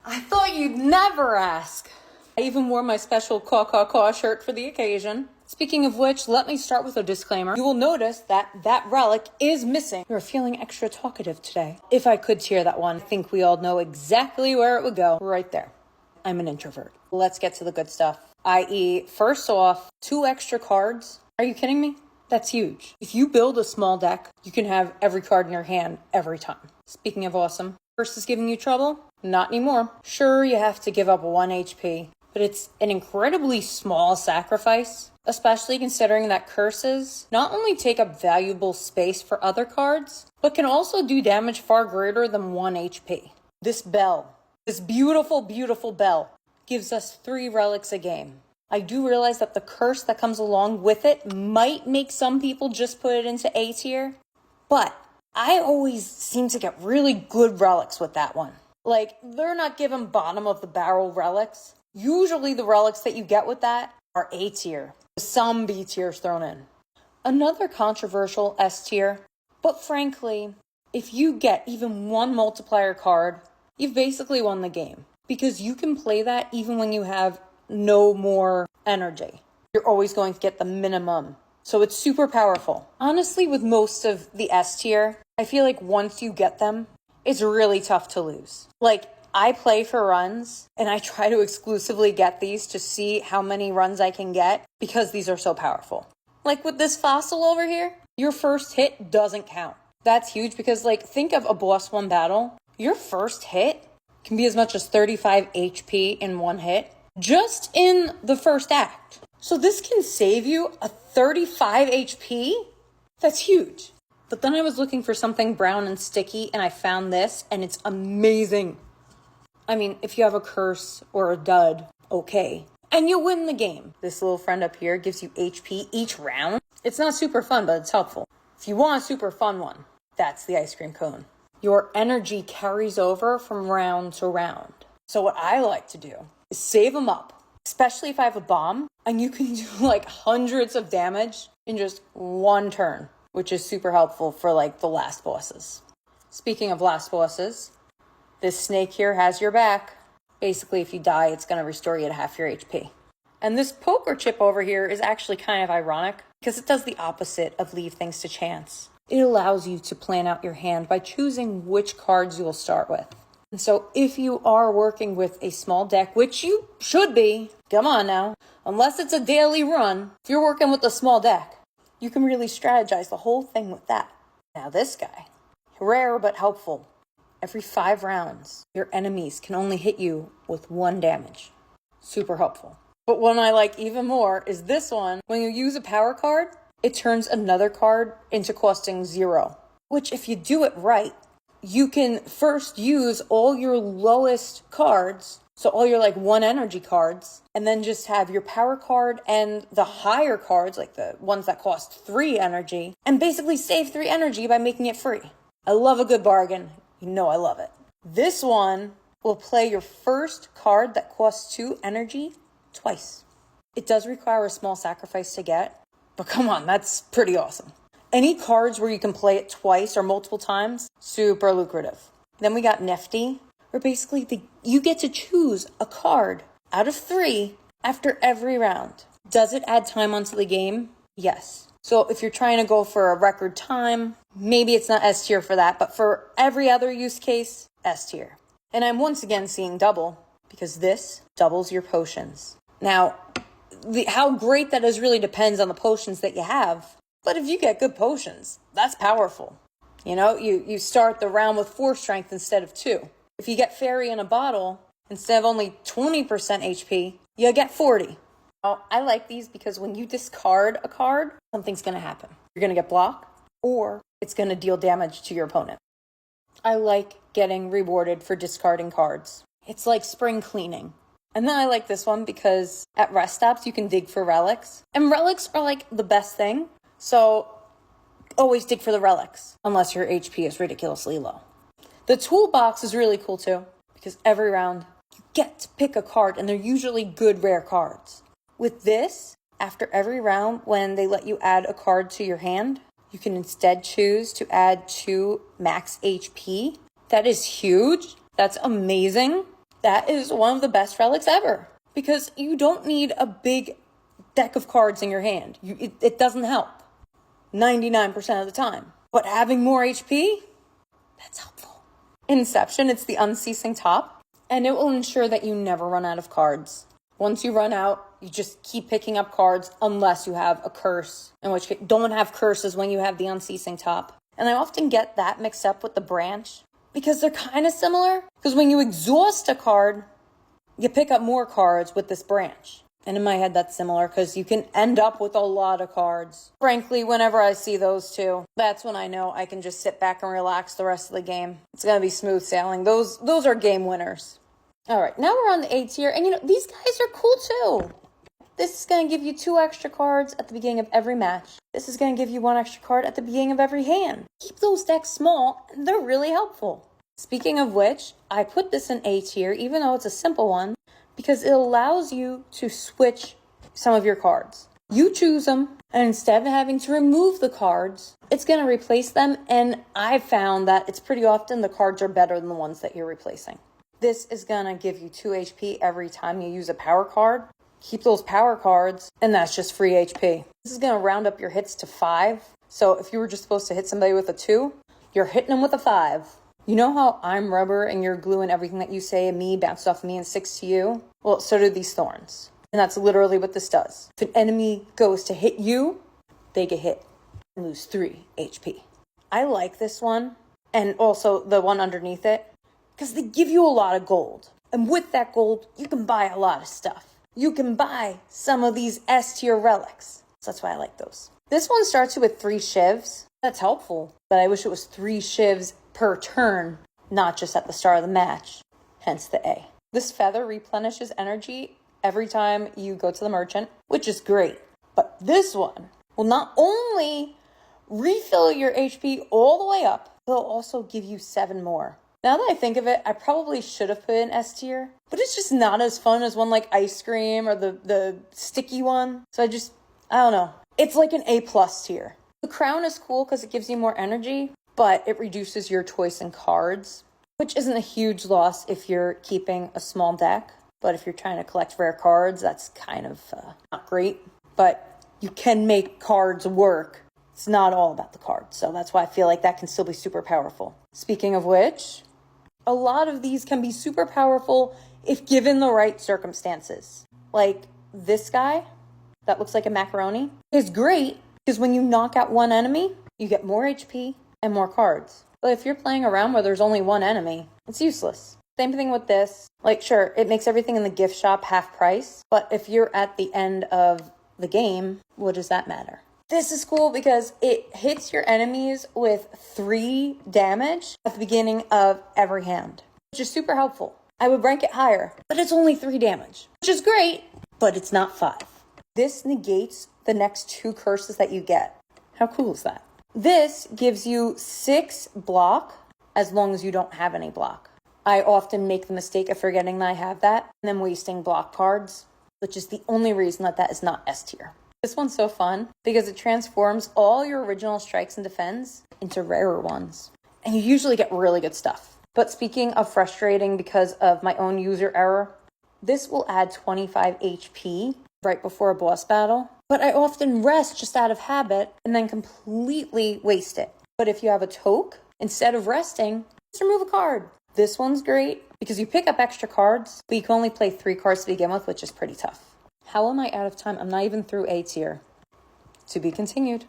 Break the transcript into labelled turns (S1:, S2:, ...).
S1: I thought you'd never ask. I even wore my special caw shirt for the occasion. Speaking of which, let me start with a disclaimer. You will notice that that relic is missing. You're feeling extra talkative today. If I could tear that one, I think we all know exactly where it would go. Right there. I'm an introvert. Let's get to the good stuff. I.e., first off, 2 extra cards. Are you kidding me? That's huge. If you build a small deck, you can have every card in your hand every time. Speaking of awesome, curse is giving you trouble? Not anymore. Sure, you have to give up 1 HP, but it's an incredibly small sacrifice, especially considering that curses not only take up valuable space for other cards, but can also do damage far greater than 1 HP. This bell, this beautiful, beautiful bell, gives us 3 relics a game. I do realize that the curse that comes along with it might make some people just put it into A tier, but I always seem to get really good relics with that one. Like, they're not given bottom of the barrel relics. Usually the relics that you get with that are A tier, with some B tiers thrown in. Another controversial S tier, but frankly, if you get even 1 multiplier card, you've basically won the game. Because you can play that even when you have no more energy. You're always going to get the minimum. So it's super powerful. Honestly, with most of the S tier, I feel like once you get them, it's really tough to lose. Like, I play for runs, and I try to exclusively get these to see how many runs I can get because these are so powerful. Like with this fossil over here, your first hit doesn't count. That's huge because, like, think of a boss 1 battle. Your first hit can be as much as 35 HP in 1 hit, just in the first act. So this can save you a 35 HP? That's huge. But then I was looking for something brown and sticky, and I found this, and it's amazing. I mean, if you have a curse or a dud, okay. And you win the game. This little friend up here gives you HP each round. It's not super fun, but it's helpful. If you want a super fun one, that's the ice cream cone. Your energy carries over from round to round. So what I like to do is save them up, especially if I have a bomb, and you can do like hundreds of damage in just 1 turn, which is super helpful for like the last bosses. Speaking of last bosses, this snake here has your back. Basically, if you die, it's going to restore you to half your HP. And this poker chip over here is actually kind of ironic because it does the opposite of leave things to chance. It allows you to plan out your hand by choosing which cards you will start with. And so if you are working with a small deck, which you should be, come on now, unless it's a daily run, if you're working with a small deck, you can really strategize the whole thing with that. Now this guy, rare but helpful. Every 5 rounds, your enemies can only hit you with 1 damage. Super helpful. But one I like even more is this one. When you use a power card, it turns another card into costing 0. Which, if you do it right, you can first use all your lowest cards, so all your like 1 energy cards, and then just have your power card and the higher cards, like the ones that cost 3 energy, and basically save 3 energy by making it free. I love a good bargain. You know I love it. This one will play your first card that costs 2 energy twice. It does require a small sacrifice to get, but come on, that's pretty awesome. Any cards where you can play it twice or multiple times, super lucrative. Then we got Nifty, where basically you get to choose a card out of 3 after every round. Does it add time onto the game? Yes. So if you're trying to go for a record time, maybe it's not S tier for that, but for every other use case, S tier. And I'm once again seeing double because this doubles your potions. Now, how great that is really depends on the potions that you have. But if you get good potions, that's powerful. You know, you start the round with 4 strength instead of 2. If you get fairy in a bottle, instead of only 20% HP, you get 40. Well, I like these because when you discard a card, something's going to happen. You're going to get blocked, or it's going to deal damage to your opponent. I like getting rewarded for discarding cards. It's like spring cleaning. And then I like this one because at rest stops, you can dig for relics. And relics are like the best thing. So always dig for the relics, unless your HP is ridiculously low. The toolbox is really cool too, because every round you get to pick a card, and they're usually good rare cards. With this, after every round, when they let you add a card to your hand, you can instead choose to add 2 max HP. That is huge. That's amazing. that is one of the best relics ever because you don't need a big deck of cards in your hand. It doesn't help 99% of the time. But having more HP, that's helpful. Inception, it's the unceasing top, and it will ensure that you never run out of cards. Once you run out, you just keep picking up cards unless you have a curse, in which case don't have curses when you have the unceasing top. And I often get that mixed up with the branch because they're kind of similar. Because when you exhaust a card, you pick up more cards with this branch. And in my head, that's similar because you can end up with a lot of cards. Frankly, whenever I see those two, that's when I know I can just sit back and relax the rest of the game. It's going to be smooth sailing. Those are game winners. All right, now we're on the A tier. And these guys are cool too. This is going to give you 2 extra cards at the beginning of every match. This is going to give you 1 extra card at the beginning of every hand. Keep those decks small, and they're really helpful. Speaking of which, I put this in A tier, even though it's a simple one, because it allows you to switch some of your cards. You choose them, and instead of having to remove the cards, it's going to replace them, and I've found that it's pretty often the cards are better than the ones that you're replacing. This is going to give you 2 HP every time you use a power card. Keep those power cards, and that's just free HP. This is going to round up your hits to 5, so if you were just supposed to hit somebody with a 2, you're hitting them with a 5. You know how I'm rubber and you're glue and everything that you say and me bounced off of me and sticks to you? Well, so do these thorns. And that's literally what this does. If an enemy goes to hit you, they get hit and lose 3 HP. I like this one and also the one underneath it because they give you a lot of gold. And with that gold, you can buy a lot of stuff. You can buy some of these S tier relics. So that's why I like those. This one starts you with 3 shivs. That's helpful, but I wish it was 3 shivs per turn, not just at the start of the match, hence the A. This feather replenishes energy every time you go to the merchant, which is great. But this one will not only refill your HP all the way up, it'll also give you 7 more. Now that I think of it, I probably should have put in S tier, but it's just not as fun as one like ice cream or the sticky one. So I don't know. It's like an A+ tier. The crown is cool because it gives you more energy, but it reduces your choice in cards, which isn't a huge loss if you're keeping a small deck. But if you're trying to collect rare cards, that's kind of not great. But you can make cards work. It's not all about the cards. So that's why I feel like that can still be super powerful. Speaking of which, a lot of these can be super powerful if given the right circumstances. Like this guy that looks like a macaroni is great because when you knock out one enemy, you get more HP and more cards. But if you're playing around where there's only one enemy, it's useless. Same thing with this. Like, sure, it makes everything in the gift shop half price, but if you're at the end of the game, what does that matter? This is cool because it hits your enemies with 3 damage at the beginning of every hand, which is super helpful. I would rank it higher, but it's only 3 damage, which is great, but it's not 5. This negates the next 2 curses that you get. How cool is that? This gives you 6 block as long as you don't have any block. I often make the mistake of forgetting that I have that and then wasting block cards, which is the only reason that is not S tier. This one's so fun because it transforms all your original strikes and defends into rarer ones. And you usually get really good stuff. But speaking of frustrating because of my own user error, this will add 25 HP right before a boss battle. But I often rest just out of habit and then completely waste it. But if you have a toque, instead of resting, just remove a card. This one's great because you pick up extra cards, but you can only play 3 cards to begin with, which is pretty tough. How am I out of time? I'm not even through A tier. To be continued.